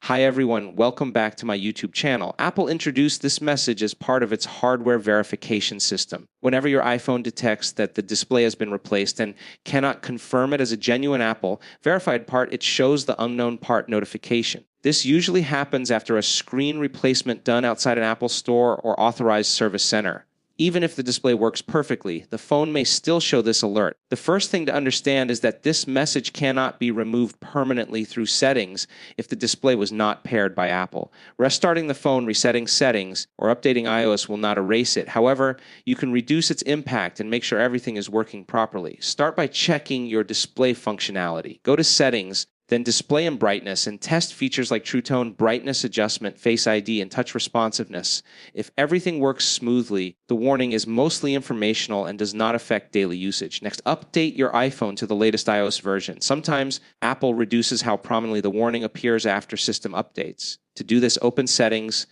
Hi everyone, welcome back to my YouTube channel. Apple introduced this message as part of its hardware verification system. Whenever your iPhone detects that the display has been replaced and cannot confirm it as a genuine Apple verified part, it shows the unknown part notification. This usually happens after a screen replacement done outside an Apple store or authorized service center. Even if the display works perfectly, the phone may still show this alert. The first thing to understand is that this message cannot be removed permanently through settings if the display was not paired by Apple. Restarting the phone, resetting settings, or updating iOS will not erase it. However, you can reduce its impact and make sure everything is working properly. Start by checking your display functionality. Go to Settings, then Display and Brightness, and test features like True Tone, Brightness Adjustment, Face ID, and Touch Responsiveness. If everything works smoothly, the warning is mostly informational and does not affect daily usage. Next, update your iPhone to the latest iOS version. Sometimes Apple reduces how prominently the warning appears after system updates. To do this, open Settings,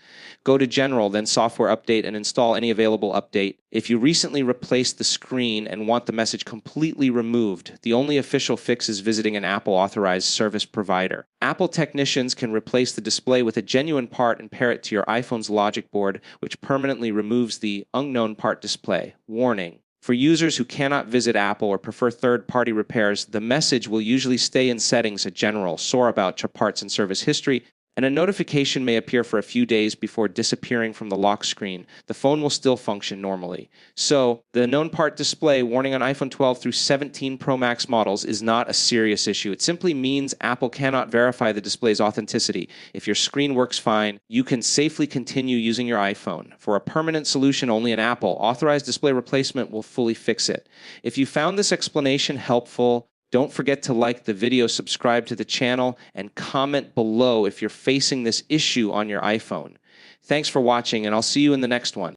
go to General, then Software Update, and install any available update. If you recently replaced the screen and want the message completely removed, the only official fix is visiting an Apple-authorized service provider. Apple technicians can replace the display with a genuine part and pair it to your iPhone's logic board, which permanently removes the unknown part display. Warning: for users who cannot visit Apple or prefer third-party repairs, the message will usually stay in Settings at General, Soar About your parts and service history, and a notification may appear for a few days before disappearing from the lock screen. The phone will still function normally. So, the known part display warning on iPhone 12 through 17 Pro Max models is not a serious issue. It simply means Apple cannot verify the display's authenticity. If your screen works fine, you can safely continue using your iPhone. For a permanent solution only in Apple, authorized display replacement will fully fix it. If you found this explanation helpful, don't forget to like the video, subscribe to the channel, and comment below if you're facing this issue on your iPhone. Thanks for watching, and I'll see you in the next one.